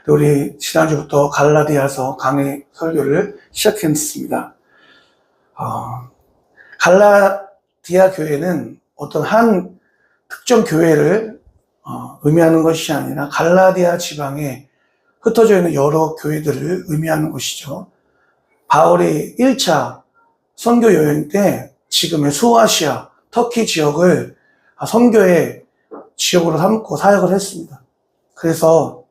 우리 지난주부터 갈라디아서 강의 설교를 시작했습니다. 갈라디아 교회는 어떤 한 특정 교회를 의미하는 것이 아니라 갈라디아 지방에 흩어져 있는 여러 교회들을 의미하는 것이죠. 바울이 1차 선교 여행 때 지금의 소아시아, 터키 지역을 선교의 지역으로 삼고 사역을 했습니다. 그래서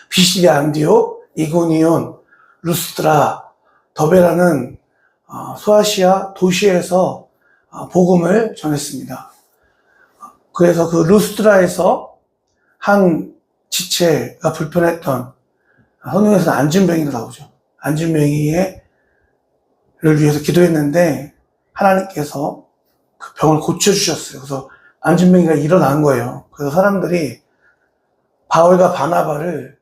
비시디아 안디옥, 이고니온, 루스드라, 더베라는 소아시아 도시에서 복음을 전했습니다. 그래서 그 루스드라에서 한 지체가 불편했던, 성경에서는 안진병이가 나오죠. 안진병이를 위해서 기도했는데 하나님께서 그 병을 고쳐주셨어요. 그래서 안진병이가 일어난 거예요. 그래서 사람들이 바울과 바나바를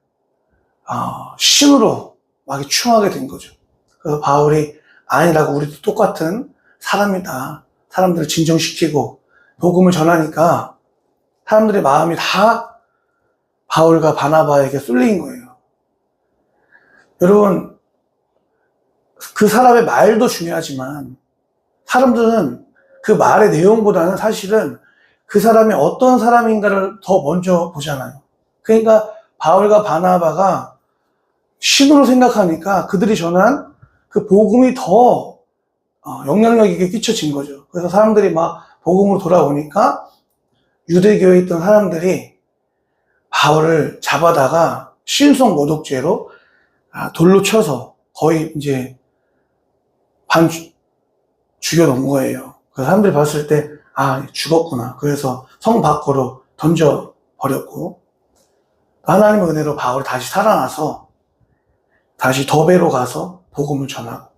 신으로 막 추앙하게 된 거죠. 그래서 바울이 아니라고, 우리도 똑같은 사람이다, 사람들을 진정시키고 복음을 전하니까 사람들의 마음이 다 바울과 바나바에게 쏠린 거예요. 여러분, 그 사람의 말도 중요하지만 사람들은 그 말의 내용보다는 사실은 그 사람이 어떤 사람인가를 더 먼저 보잖아요. 그러니까 바울과 바나바가 신으로 생각하니까 그들이 전한 그 복음이 더 영향력 있게 끼쳐진 거죠. 그래서 사람들이 막 복음으로 돌아오니까 유대교에 있던 사람들이 바울을 잡아다가 신성 모독죄로 돌로 쳐서 거의 이제 죽여놓은 거예요. 그래서 사람들이 봤을 때 죽었구나. 그래서 성 밖으로 던져버렸고, 하나님의 은혜로 바울이 다시 살아나서 다시 더베로 가서 복음을 전하고,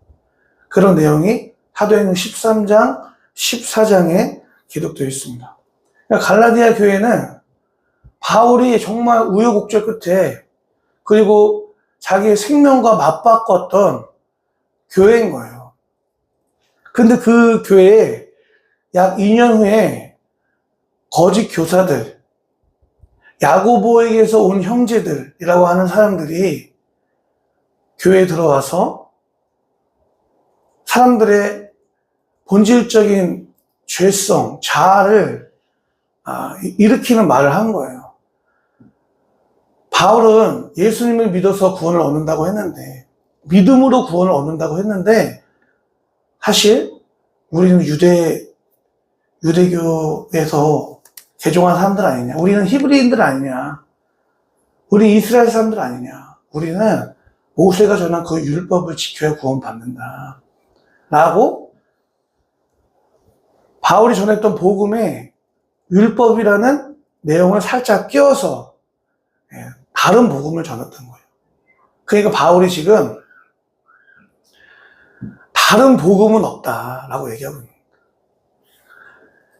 그런 내용이 사도행전 13장, 14장에 기록되어 있습니다. 그러니까 갈라디아 교회는 바울이 정말 우여곡절 끝에, 그리고 자기의 생명과 맞바꿨던 교회인 거예요. 근데 그 교회에 약 2년 후에 거짓 교사들, 야고보에게서 온 형제들이라고 하는 사람들이 교회에 들어와서 사람들의 본질적인 죄성, 자아를 일으키는 말을 한 거예요. 바울은 예수님을 믿어서 구원을 얻는다고 했는데, 믿음으로 구원을 얻는다고 했는데, 사실 우리는 유대교에서 개종한 사람들 아니냐, 우리는 히브리인들 아니냐, 우리 이스라엘 사람들 아니냐, 우리는 모세가 전한 그 율법을 지켜야 구원받는다 라고 바울이 전했던 복음에 율법이라는 내용을 살짝 끼워서 다른 복음을 전했던 거예요. 그러니까 바울이 지금 다른 복음은 없다라고 얘기하고 있는 거예요.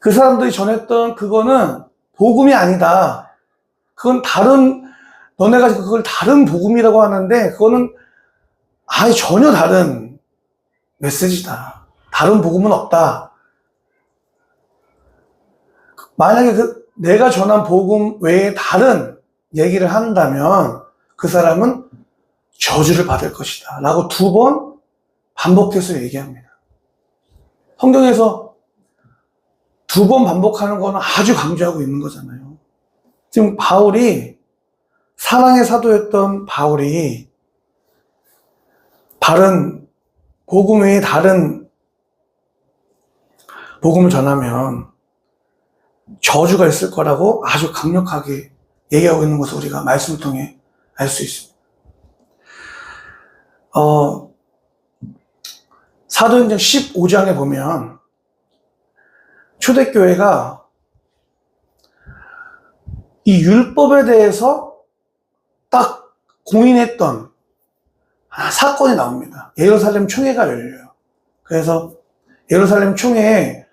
그 사람들이 전했던 그거는 복음이 아니다. 그건 너네가 그걸 다른 복음이라고 하는데 그거는 전혀 다른 메시지다. 다른 복음은 없다. 만약에 내가 전한 복음 외에 다른 얘기를 한다면 그 사람은 저주를 받을 것이다 라고 2번 반복해서 얘기합니다. 성경에서 2번 반복하는 거는 아주 강조하고 있는 거잖아요. 지금 사랑의 사도였던 바울이 다른 복음 외에 다른 복음을 전하면 저주가 있을 거라고 아주 강력하게 얘기하고 있는 것을 우리가 말씀을 통해 알 수 있습니다. 사도행전 15장에 보면 초대교회가 이 율법에 대해서 딱 고민했던 사건이 나옵니다. 예루살렘 총회가 열려요. 그래서 예루살렘 총회의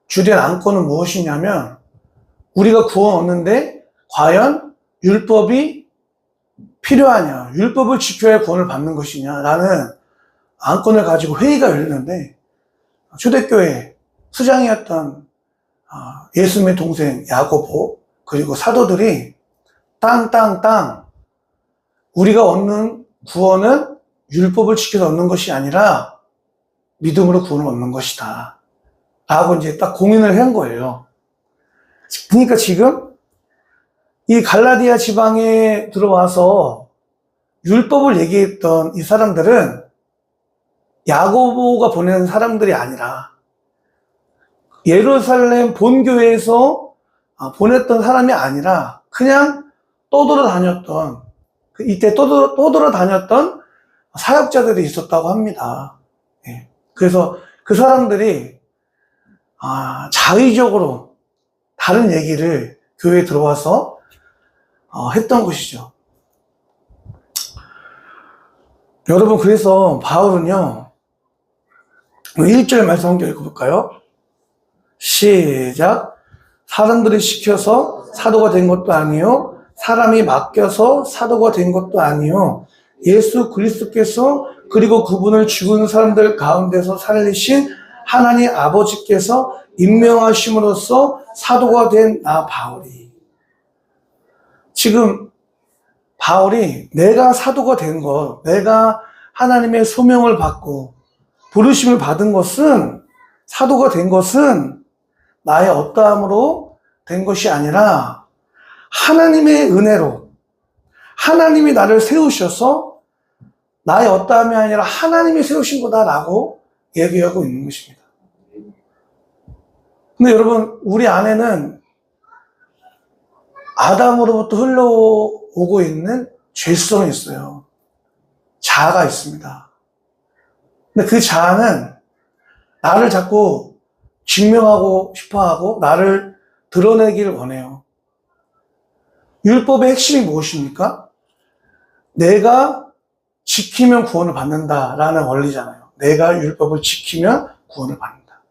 주된 안건은 무엇이냐면, 우리가 구원 얻는데 과연 율법이 필요하냐, 율법을 지켜야 구원을 받는 것이냐라는 안건을 가지고 회의가 열리는데, 초대교회 수장이었던 예수님의 동생 야고보, 그리고 사도들이 땅 우리가 얻는 구원은 율법을 지켜서 얻는 것이 아니라 믿음으로 구원을 얻는 것이다. 라고 이제 딱 공인을 한 거예요. 그러니까 지금 이 갈라디아 지방에 들어와서 율법을 얘기했던 이 사람들은 야고보가 보낸 사람들이 아니라 예루살렘 본교회에서 보냈던 사람이 아니라 그냥 떠돌아다녔던, 이때 떠돌아다녔던 사역자들이 있었다고 합니다. 그래서 그 사람들이 자의적으로 다른 얘기를 교회에 들어와서 했던 것이죠. 여러분, 그래서 바울은요, 1절 말씀 한번 읽어볼까요? 시작. 사람들이 시켜서 사도가 된 것도 아니요, 사람이 맡겨서 사도가 된 것도 아니요, 예수 그리스도께서 그리고 그분을 죽은 사람들 가운데서 살리신 하나님 아버지께서 임명하심으로써 사도가 된 나 바울이. 지금 바울이 내가 사도가 된 것, 내가 하나님의 소명을 받고 부르심을 받은 것은, 사도가 된 것은 나의 어떠함으로 된 것이 아니라 하나님의 은혜로, 하나님이 나를 세우셔서 나의 어떠함이 아니라 하나님이 세우신 거다라고 얘기하고 있는 것입니다. 근데 여러분, 우리 안에는 아담으로부터 흘러오고 있는 죄성이 있어요. 자아가 있습니다. 근데 그 자아는 나를 자꾸 증명하고 싶어하고 나를 드러내기를 원해요. 율법의 핵심이 무엇입니까? 내가 지키면 구원을 받는다라는 원리잖아요. 내가 율법을 지키면 구원을 받는다.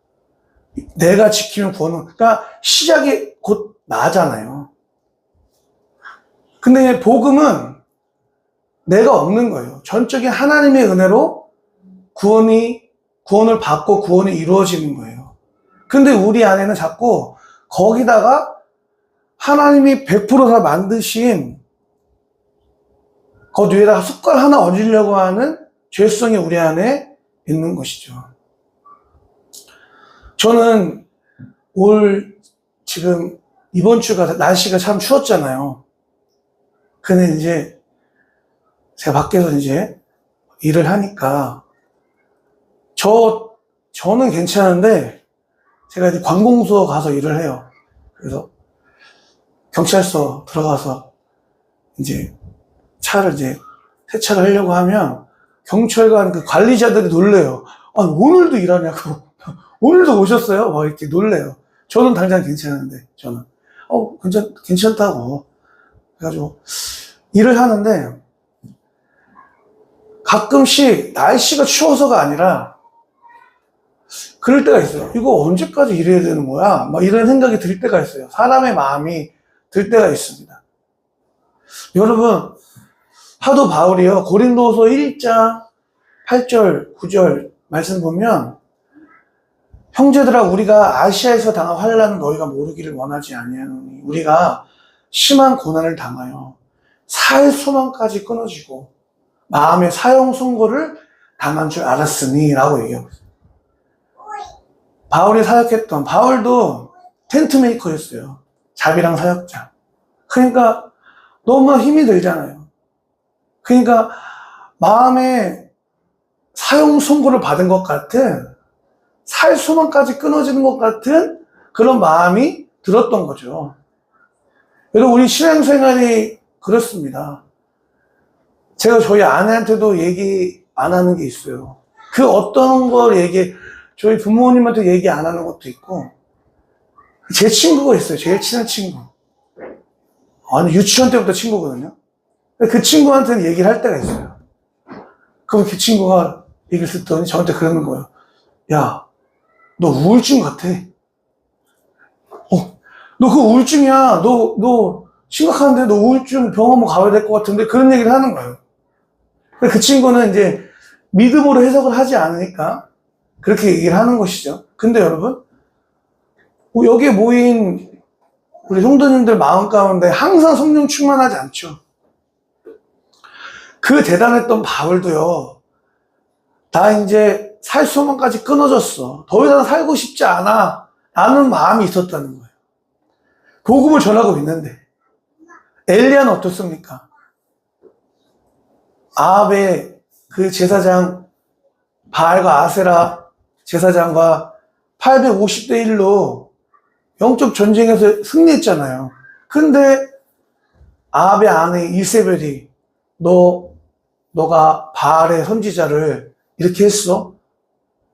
내가 지키면 구원은, 그러니까 시작이 곧 나잖아요. 근데 복음은 내가 없는 거예요. 전적인 하나님의 은혜로 구원을 받고 구원이 이루어지는 거예요. 근데 우리 안에는 자꾸 거기다가 하나님이 100% 다 만드신 그 위에다가 숟갈 하나 얹으려고 하는 죄성이 우리 안에 있는 것이죠. 저는 지금 이번 주가 날씨가 참 추웠잖아요. 근데 이제 제가 밖에서 이제 일을 하니까 저는 괜찮은데 제가 이제 관공서 가서 일을 해요. 그래서 경찰서 들어가서 이제 차를 이제 세차를 하려고 하면 경찰관 그 관리자들이 놀래요. 오늘도 일하냐고. 오늘도 오셨어요? 막 이렇게 놀래요. 저는 당장 괜찮은데, 저는. 괜찮다고. 그래가지고 일을 하는데 가끔씩 날씨가 추워서가 아니라 그럴 때가 있어요. 이거 언제까지 일해야 되는 거야? 막 이런 생각이 들 때가 있어요. 사람의 마음이 들 때가 있습니다. 여러분, 사도 바울이요, 고린도서 1장 8절, 9절 말씀 보면, 형제들아, 우리가 아시아에서 당한 환난은 너희가 모르기를 원하지 아니하노니 우리가 심한 고난을 당하여 살 소망까지 끊어지고 마음의 사형 선고를 당한 줄 알았으니 라고 얘기하고 있어요. 바울이 사역했던, 바울도 텐트 메이커였어요. 자비랑 사역자. 그러니까 너무 힘이 들잖아요. 그러니까 마음에 사형 선고를 받은 것 같은, 살 소망까지 끊어지는 것 같은 그런 마음이 들었던 거죠. 여러분, 우리 신앙생활이 그렇습니다. 제가 저희 아내한테도 얘기 안 하는 게 있어요. 그 어떤 걸 저희 부모님한테 얘기 안 하는 것도 있고, 제 친구가 있어요. 제일 친한 친구. 아니, 유치원 때부터 친구거든요. 그 친구한테는 얘기를 할 때가 있어요. 그럼 그 친구가 얘기를 듣더니 저한테 그러는 거예요. 야, 너 우울증 같아. 너 그거 우울증이야. 너 심각한데 너 우울증 병원 한번 가봐야 될 것 같은데 그런 얘기를 하는 거예요. 그 친구는 이제 믿음으로 해석을 하지 않으니까 그렇게 얘기를 하는 것이죠. 근데 여러분, 여기에 모인 우리 성도님들 마음 가운데 항상 성령 충만하지 않죠. 그 대단했던 바울도요, 나 이제 살 소망까지 끊어졌어. 더 이상 살고 싶지 않아. 라는 마음이 있었다는 거예요. 복음을 전하고 있는데. 엘리야는 어떻습니까? 아합의 그 제사장, 바알과 아세라 제사장과 850대 1로 영적 전쟁에서 승리했잖아요. 근데 아합의 아내 이세벨이 너가 바알의 선지자를 이렇게 했어?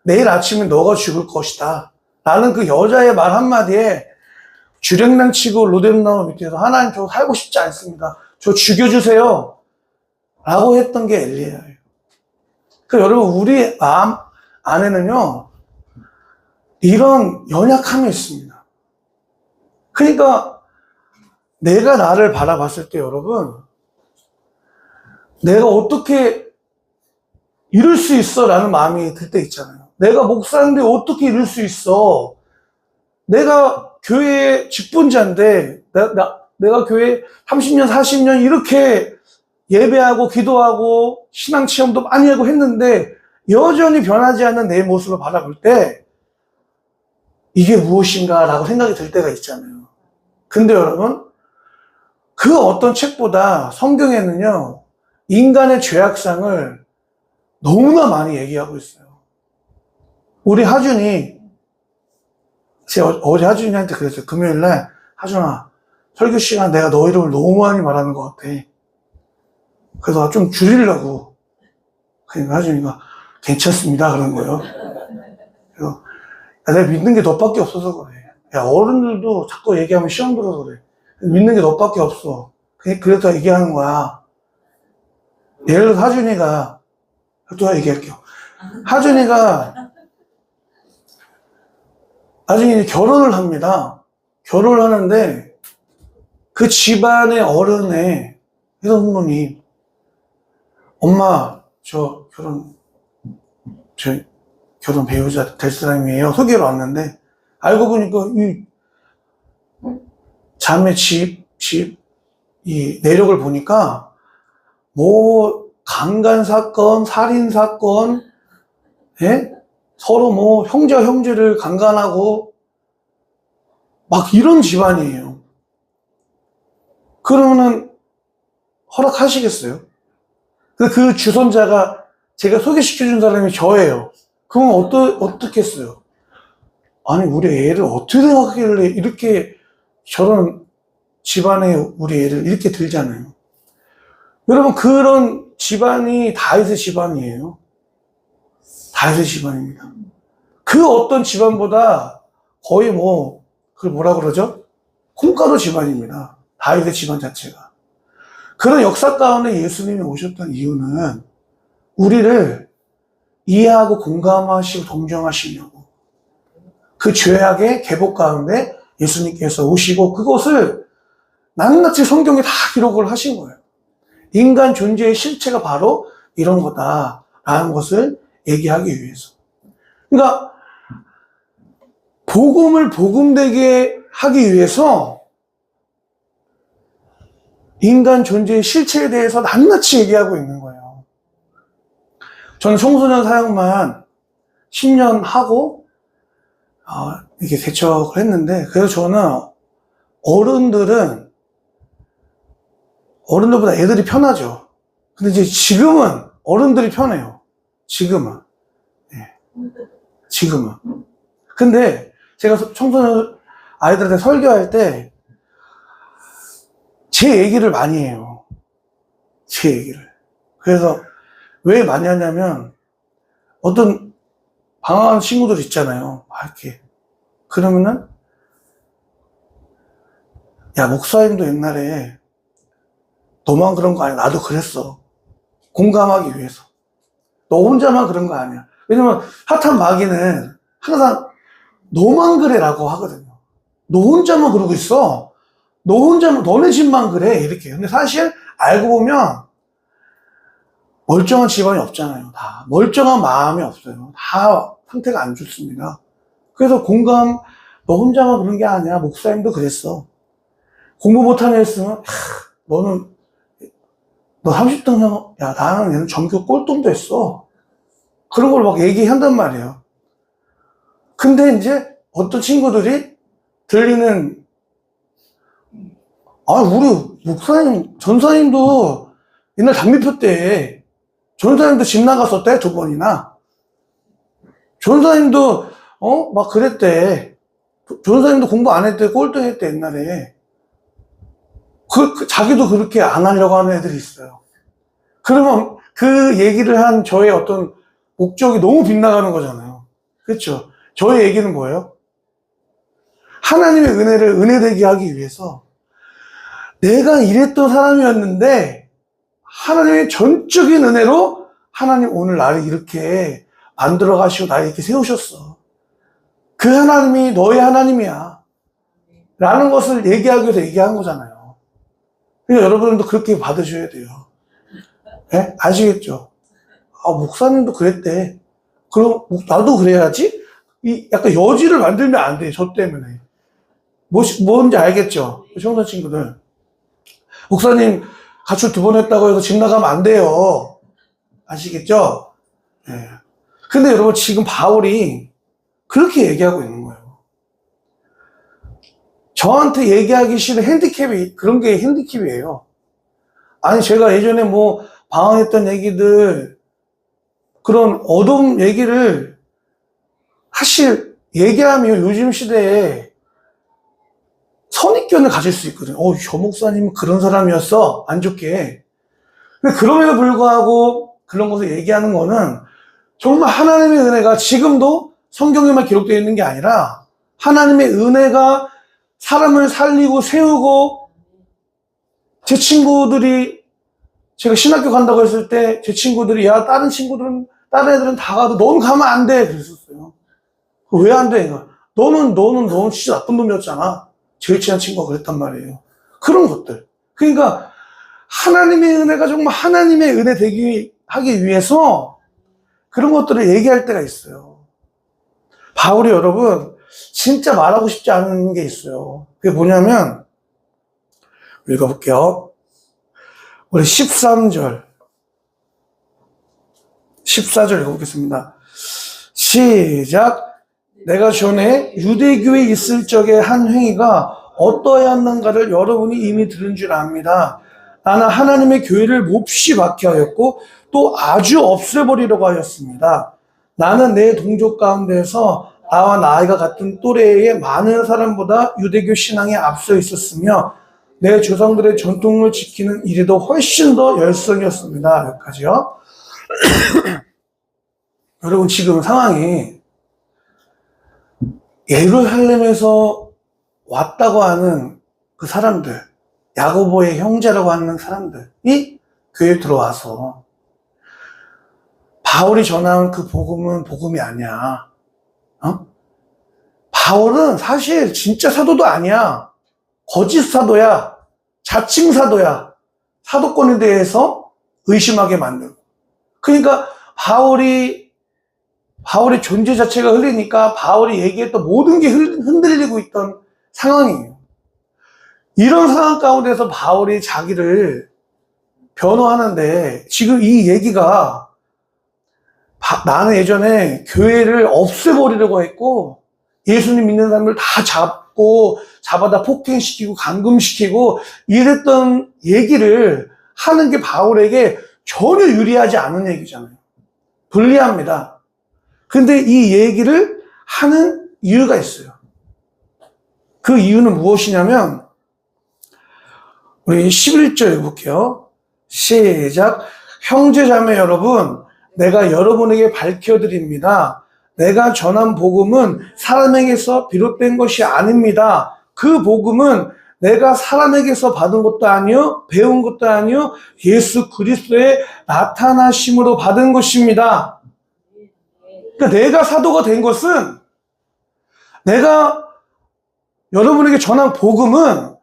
내일 아침에 너가 죽을 것이다. 라는 그 여자의 말 한마디에 주랭랑 치고 로뎀나무 밑에서 하나님 저 살고 싶지 않습니다. 저 죽여주세요. 라고 했던 게 엘리야예요. 그 여러분 우리 마음 안에는요 이런 연약함이 있습니다. 그러니까 내가 나를 바라봤을 때 여러분 내가 어떻게 이룰 수 있어? 라는 마음이 들 때 있잖아요. 내가 목사인데 어떻게 이룰 수 있어? 내가 교회의 직분자인데 내가 교회 30년 40년 이렇게 예배하고 기도하고 신앙 체험도 많이 하고 했는데 여전히 변하지 않는 내 모습을 바라볼 때 이게 무엇인가 라고 생각이 들 때가 있잖아요. 근데 여러분 그 어떤 책보다 성경에는요 인간의 죄악상을 너무나 많이 얘기하고 있어요. 우리 하준이 제가 어제 하준이한테 그랬어요. 금요일날 하준아 설교 시간 내가 너 이름을 너무 많이 말하는 것 같아. 그래서 좀 줄이려고. 그러니까 하준이가 괜찮습니다 그런 거예요. 그래서 내가 믿는 게 너밖에 없어서 그래. 야 어른들도 자꾸 얘기하면 시험 들어서 그래. 믿는 게 너밖에 없어. 그래서 얘기하는 거야. 예를 들어서 하준이가 또 얘기할게요. 하준이가 나중에 결혼을 합니다. 결혼을 하는데 그 집안의 어른의 회장부모님 엄마 저 결혼 배우자 될 사람이에요. 소개로 왔는데 알고 보니까 이 자매 이 내력을 보니까 뭐 강간 사건, 살인 사건, 예? 서로 뭐 형제가 형제를 강간하고 막 이런 집안이에요. 그러면은 허락하시겠어요? 그 주선자가 제가 소개시켜준 사람이 저예요. 그럼 어떻겠어요? 아니 우리 애를 어떻게 생각하길래 이렇게 저런 집안에 우리 애를 이렇게 들잖아요. 여러분 그런 집안이 다윗의 집안이에요. 다윗의 집안입니다. 그 어떤 집안보다 거의 그걸 뭐라 그러죠? 콩가루 집안입니다. 다윗의 집안 자체가. 그런 역사 가운데 예수님이 오셨던 이유는 우리를 이해하고 공감하시고 동정하시려고. 그 죄악의 계복 가운데 예수님께서 오시고 그것을 낱낱이 성경에 다 기록을 하신 거예요. 인간 존재의 실체가 바로 이런 거다라는 것을 얘기하기 위해서. 그러니까 복음을 복음되게 하기 위해서 인간 존재의 실체에 대해서 낱낱이 얘기하고 있는 거예요. 저는 청소년 사역만 10년 하고 이렇게 개척을 했는데 그래서 저는 어른들보다 애들이 편하죠. 근데 이제 지금은 어른들이 편해요. 지금은. 네. 지금은. 근데 제가 청소년 아이들한테 설교할 때 제 얘기를 많이 해요. 제 얘기를. 그래서 왜 많이 하냐면 어떤 방황하는 친구들 있잖아요. 이렇게. 그러면은 야 목사님도 옛날에 너만 그런 거 아니야. 나도 그랬어. 공감하기 위해서. 너 혼자만 그런 거 아니야. 왜냐면 핫한 마귀는 항상 너만 그래 라고 하거든요. 너 혼자만 그러고 있어. 너 혼자만 너네 집만 그래 이렇게. 근데 사실 알고 보면 멀쩡한 집안이 없잖아요. 다 멀쩡한 마음이 없어요. 다 상태가 안 좋습니다. 그래서 공감 너 혼자만 그런 게 아니야. 목사님도 그랬어. 공부 못하는 애 있으면 너는 너 30등, 야, 나는 얘는 전교 꼴등도 했어. 그런 걸 막 얘기한단 말이에요. 근데 이제 어떤 친구들이 들리는, 아, 우리 목사님, 전사님도 옛날 담배 폈대. 전사님도 집 나갔었대, 2번이나. 전사님도, 막 그랬대. 전사님도 공부 안 했대, 꼴등 했대, 옛날에. 자기도 그렇게 안 하려고 하는 애들이 있어요. 그러면 그 얘기를 한 저의 어떤 목적이 너무 빗나가는 거잖아요. 그렇죠? 저의 얘기는 뭐예요? 하나님의 은혜를 은혜되게 하기 위해서 내가 이랬던 사람이었는데 하나님의 전적인 은혜로 하나님 오늘 나를 이렇게 만들어 가시고 나를 이렇게 세우셨어. 그 하나님이 너의 하나님이야. 라는 것을 얘기하기 위해서 얘기한 거잖아요. 그러니까 여러분들도 그렇게 받으셔야 돼요. 네? 아시겠죠? 아, 목사님도 그랬대. 그럼 나도 그래야지? 약간 여지를 만들면 안 돼, 저 때문에. 뭔지 알겠죠? 청소 친구들. 목사님, 가출 2번 했다고 해서 집 나가면 안 돼요. 아시겠죠? 네. 근데 여러분, 지금 바울이 그렇게 얘기하고 있는 거예요. 저한테 얘기하기 싫은 핸디캡이, 그런 게 핸디캡이에요. 아니, 제가 예전에 방황했던 얘기들, 그런 어두운 얘기를 사실 얘기하면 요즘 시대에 선입견을 가질 수 있거든요. 저 목사님은 그런 사람이었어. 안 좋게. 근데 그럼에도 불구하고 그런 것을 얘기하는 거는 정말 하나님의 은혜가 지금도 성경에만 기록되어 있는 게 아니라 하나님의 은혜가 사람을 살리고 세우고 제 친구들이 제가 신학교 간다고 했을 때 제 친구들이 야 다른 애들은 다 가도 넌 가면 안 돼 그랬었어요. 왜 안 돼? 너는 진짜 나쁜 놈이었잖아. 제일 친한 친구가 그랬단 말이에요. 그런 것들. 그러니까 하나님의 은혜가 정말 하나님의 은혜 되기 하기 위해서 그런 것들을 얘기할 때가 있어요. 바울이 여러분 진짜 말하고 싶지 않은 게 있어요. 그게 뭐냐면 읽어볼게요. 우리 14절 읽어보겠습니다. 시작. 내가 전에 유대교에 있을 적에 한 행위가 어떠하였는가를 여러분이 이미 들은 줄 압니다. 나는 하나님의 교회를 몹시 박해하였고 또 아주 없애버리려고 하였습니다. 나는 내 동족 가운데서 나와 나이가 같은 또래의 많은 사람보다 유대교 신앙에 앞서 있었으며 내 조상들의 전통을 지키는 일에도 훨씬 더 열성이었습니다. 여기까지요. 여러분 지금 상황이 예루살렘에서 왔다고 하는 그 사람들, 야고보의 형제라고 하는 사람들이 교회에 들어와서 바울이 전한 그 복음은 복음이 아니야. 바울은 사실 진짜 사도도 아니야. 거짓 사도야. 자칭 사도야. 사도권에 대해서 의심하게 만들고. 그러니까 바울의 존재 자체가 흘리니까 바울이 얘기했던 모든 게 흔들리고 있던 상황이에요. 이런 상황 가운데서 바울이 자기를 변호하는데 지금 이 얘기가 나는 예전에 교회를 없애버리려고 했고 예수님 믿는 사람들 다 잡아다 폭행시키고 감금시키고 이랬던 얘기를 하는 게 바울에게 전혀 유리하지 않은 얘기잖아요. 불리합니다. 근데 이 얘기를 하는 이유가 있어요. 그 이유는 무엇이냐면 우리 11절 읽어볼게요. 시작. 형제자매 여러분, 내가 여러분에게 밝혀드립니다. 내가 전한 복음은 사람에게서 비롯된 것이 아닙니다. 그 복음은 내가 사람에게서 받은 것도 아니요, 배운 것도 아니요, 예수 그리스도의 나타나심으로 받은 것입니다. 그러니까 내가 사도가 된 것은 내가 여러분에게 전한 복음은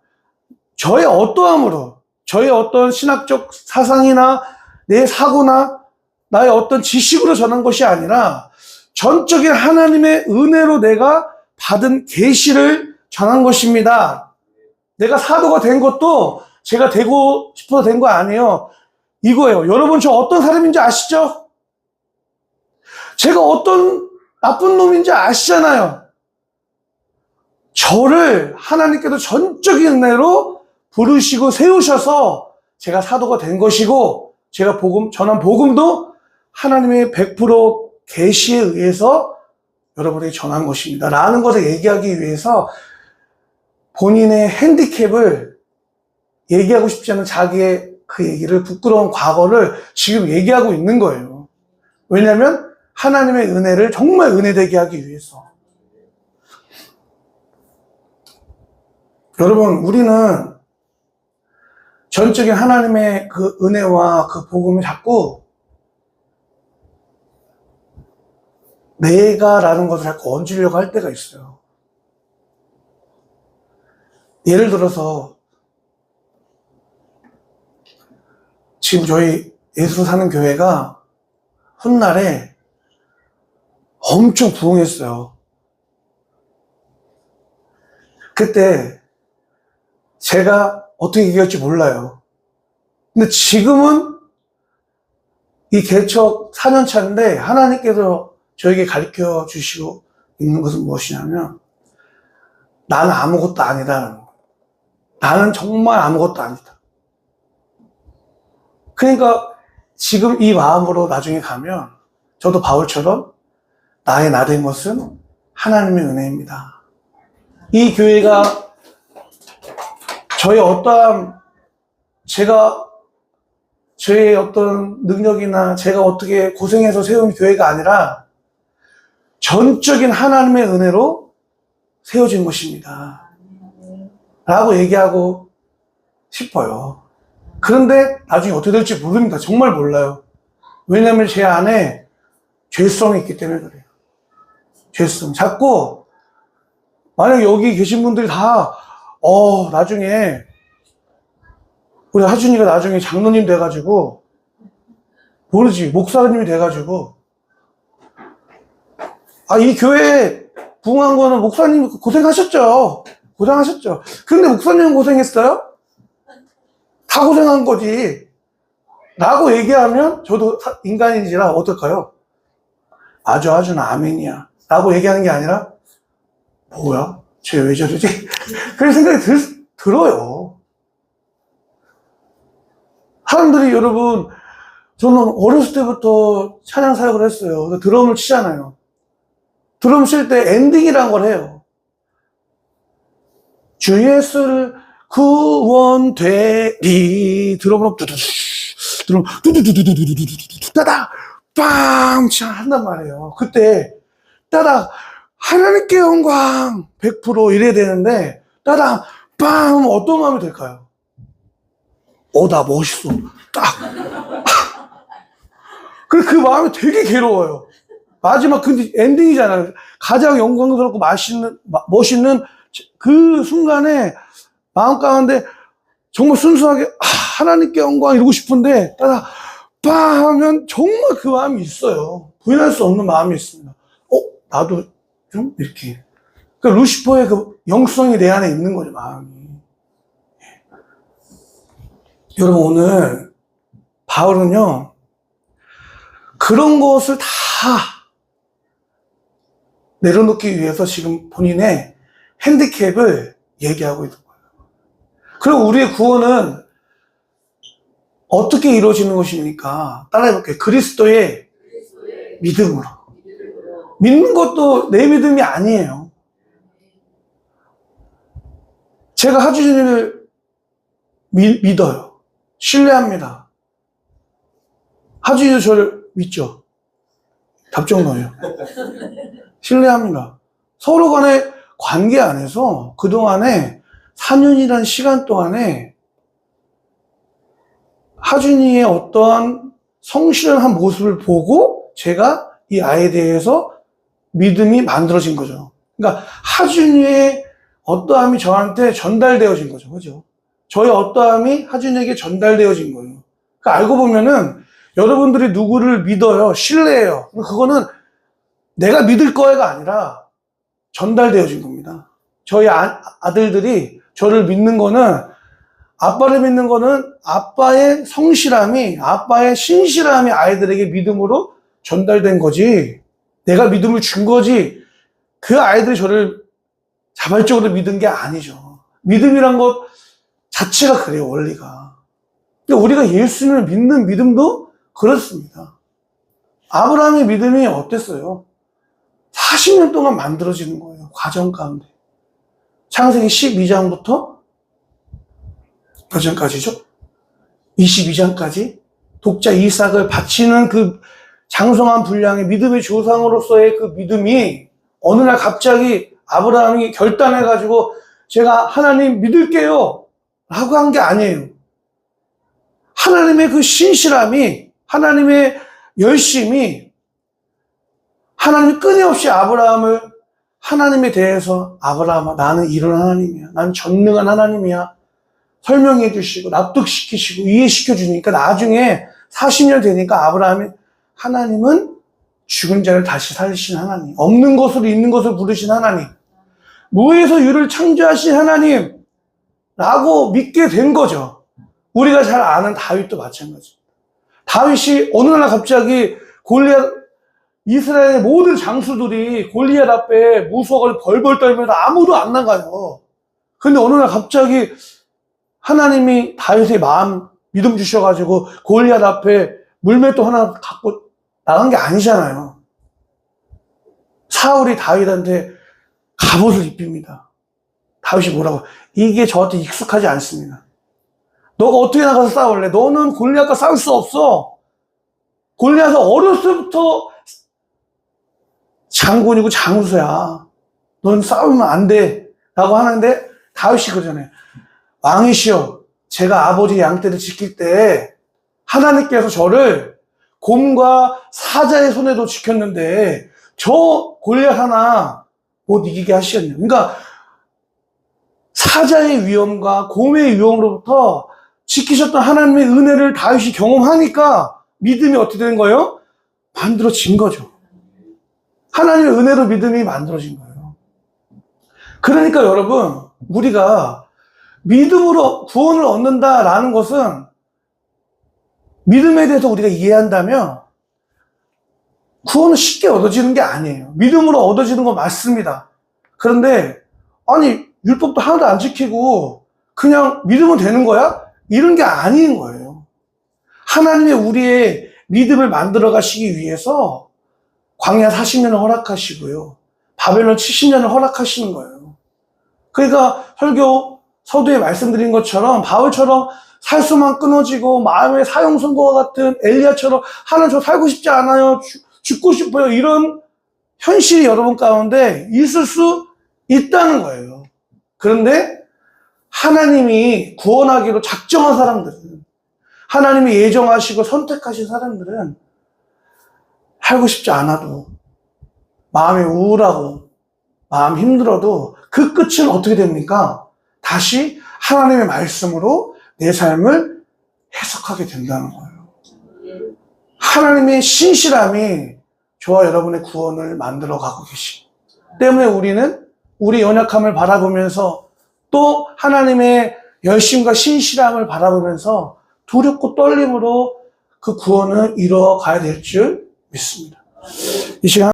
저의 어떠함으로, 저의 어떤 신학적 사상이나 내 사고나 나의 어떤 지식으로 전한 것이 아니라 전적인 하나님의 은혜로 내가 받은 계시를 전한 것입니다. 내가 사도가 된 것도 제가 되고 싶어서 된 거 아니에요. 이거예요. 여러분, 저 어떤 사람인지 아시죠? 제가 어떤 나쁜 놈인지 아시잖아요. 저를 하나님께서 전적인 은혜로 부르시고 세우셔서 제가 사도가 된 것이고, 제가 전한 복음도 하나님의 100% 계시에 의해서 여러분에게 전한 것입니다. 라는 것을 얘기하기 위해서 본인의 핸디캡을 얘기하고 싶지 않은 자기의 그 얘기를, 부끄러운 과거를 지금 얘기하고 있는 거예요. 왜냐하면 하나님의 은혜를 정말 은혜되게 하기 위해서. 여러분, 우리는 전적인 하나님의 그 은혜와 그 복음을 자꾸 내가라는 것을 자꾸 얹으려고 할 때가 있어요. 예를 들어서 지금 저희 예수 사는 교회가 훗날에 엄청 부흥했어요. 그때 제가 어떻게 얘기할지 몰라요. 근데 지금은 이 개척 4년 차인데 하나님께서 저에게 가르쳐 주시고 있는 것은 무엇이냐면, 나는 아무것도 아니다라는 거예요. 나는 정말 아무것도 아니다. 그러니까 지금 이 마음으로 나중에 가면 저도 바울처럼 나의 나 된 것은 하나님의 은혜입니다. 이 교회가 저의 저의 어떤 능력이나 제가 어떻게 고생해서 세운 교회가 아니라 전적인 하나님의 은혜로 세워진 것입니다. 라고 얘기하고 싶어요. 그런데 나중에 어떻게 될지 모릅니다. 정말 몰라요. 왜냐하면 제 안에 죄성이 있기 때문에 그래요. 죄성. 자꾸 만약 여기 계신 분들이 다 나중에 우리 하준이가 나중에 장로님 돼가지고, 모르지, 목사님이 돼가지고, 이 교회 부흥한 거는 목사님 고생하셨죠. 고생하셨죠. 근데 목사님은 고생했어요? 다 고생한 거지. 라고 얘기하면 저도 인간인지라 어떨까요? 아주 나 아멘이야. 라고 얘기하는 게 아니라, 뭐야? 쟤 왜 저러지? 그런 생각이 들어요. 사람들이, 여러분, 저는 어렸을 때부터 찬양 사역을 했어요. 드럼을 치잖아요. 드럼 칠 때 엔딩이란 걸 해요. 주 예수를 구원되리. 드럼으로 드럼 따다 빵 한단 말이에요. 그때 따다 하나님께 영광 100% 이래야 되는데, 따다 빵 하면 어떤 마음이 될까요? 나 멋있어. 딱. 그 마음이 되게 괴로워요. 마지막, 근데 엔딩이잖아요. 가장 영광스럽고 멋있는 그 순간에 마음 가운데 정말 순수하게, 하나님께 영광 이러고 싶은데, 따라, 빵 하면 정말 그 마음이 있어요. 부인할 수 없는 마음이 있습니다. 나도 좀 이렇게. 그러니까 루시퍼의 그 영성이 내 안에 있는 거죠, 마음이. 여러분, 오늘 바울은요, 그런 것을 다 내려놓기 위해서 지금 본인의 핸디캡을 얘기하고 있는 거예요. 그리고 우리의 구원은 어떻게 이루어지는 것입니까? 따라해볼게요. 그리스도의 믿음으로. 믿는 것도 내 믿음이 아니에요. 제가 하준이를 믿어요. 신뢰합니다. 하준이도 저를 믿죠? 답정너예요. 신뢰합니다. 서로 간의 관계 안에서 그동안에 4년이라는 시간 동안에 하준이의 어떠한 성실한 모습을 보고 제가 이 아이에 대해서 믿음이 만들어진 거죠. 그러니까 하준이의 어떠함이 저한테 전달되어진 거죠. 그죠? 저의 어떠함이 하준이에게 전달되어진 거예요. 그러니까 알고 보면은 여러분들이 누구를 믿어요. 신뢰해요. 그거는 내가 믿을 거야가 아니라 전달되어진 겁니다. 저희 아들들이 저를 믿는 거는 아빠를 믿는 거는 아빠의 성실함이, 아빠의 신실함이 아이들에게 믿음으로 전달된 거지. 내가 믿음을 준 거지. 그 아이들이 저를 자발적으로 믿은 게 아니죠. 믿음이란 것 자체가 그래요, 원리가. 그러니까 우리가 예수님을 믿는 믿음도 그렇습니다. 아브라함의 믿음이 어땠어요? 40년 동안 만들어지는 거예요, 과정 가운데. 창세기 12장부터 몇 장까지죠? 22장까지 독자 이삭을 바치는 그 장성한 분량의 믿음의 조상으로서의 그 믿음이 어느 날 갑자기 아브라함이 결단해가지고 제가 하나님 믿을게요 라고 한 게 아니에요. 하나님의 그 신실함이, 하나님의 열심이, 하나님이 끊임없이 아브라함을, 하나님에 대해서 아브라함아 나는 이런 하나님이야, 난 전능한 하나님이야 설명해 주시고 납득시키시고 이해시켜 주니까 나중에 40년 되니까 아브라함이 하나님은 죽은 자를 다시 살리신 하나님, 없는 것으로 있는 것을 부르신 하나님, 무에서 유를 창조하신 하나님 라고 믿게 된 거죠. 우리가 잘 아는 다윗도 마찬가지. 다윗이 어느 날 갑자기 골리앗, 이스라엘의 모든 장수들이 골리앗 앞에 무서워서 벌벌 떨면서 아무도 안 나가요. 근데 어느 날 갑자기 하나님이 다윗의 마음 믿음 주셔가지고 골리앗 앞에 물맷도 하나 갖고 나간 게 아니잖아요. 사울이 다윗한테 갑옷을 입힙니다. 다윗이 뭐라고? 이게 저한테 익숙하지 않습니다. 너가 어떻게 나가서 싸울래? 너는 골리앗과 싸울 수 없어. 골리앗은 어렸을 때부터 장군이고 장수야. 넌 싸우면 안 돼. 라고 하는데 다윗이 그러잖아요. 왕이시여, 제가 아버지 양떼를 지킬 때 하나님께서 저를 곰과 사자의 손에도 지켰는데 저 골리앗 하나 못 이기게 하시겠네요. 그러니까 사자의 위험과 곰의 위험으로부터 지키셨던 하나님의 은혜를 다윗이 경험하니까 믿음이 어떻게 된 거예요? 만들어진 거죠. 하나님의 은혜로 믿음이 만들어진 거예요. 그러니까 여러분, 우리가 믿음으로 구원을 얻는다라는 것은 믿음에 대해서 우리가 이해한다면 구원은 쉽게 얻어지는 게 아니에요. 믿음으로 얻어지는 건 맞습니다. 그런데 아니 율법도 하나도 안 지키고 그냥 믿으면 되는 거야? 이런 게 아닌 거예요. 하나님의 우리의 믿음을 만들어 가시기 위해서 광야 40년을 허락하시고요. 바벨론 70년을 허락하시는 거예요. 그러니까 설교 서두에 말씀드린 것처럼 바울처럼 살 수만 끊어지고 마음의 사형선고와 같은 엘리야처럼 하나님 저 살고 싶지 않아요. 죽고 싶어요. 이런 현실이 여러분 가운데 있을 수 있다는 거예요. 그런데 하나님이 구원하기로 작정한 사람들은, 하나님이 예정하시고 선택하신 사람들은 살고 싶지 않아도, 마음이 우울하고 마음 힘들어도 그 끝은 어떻게 됩니까? 다시 하나님의 말씀으로 내 삶을 해석하게 된다는 거예요. 하나님의 신실함이 저와 여러분의 구원을 만들어 가고 계시기 때문에 우리는 우리 연약함을 바라보면서 또 하나님의 열심과 신실함을 바라보면서 두렵고 떨림으로 그 구원을 이루어 가야 될 줄 믿습니다. 이 시간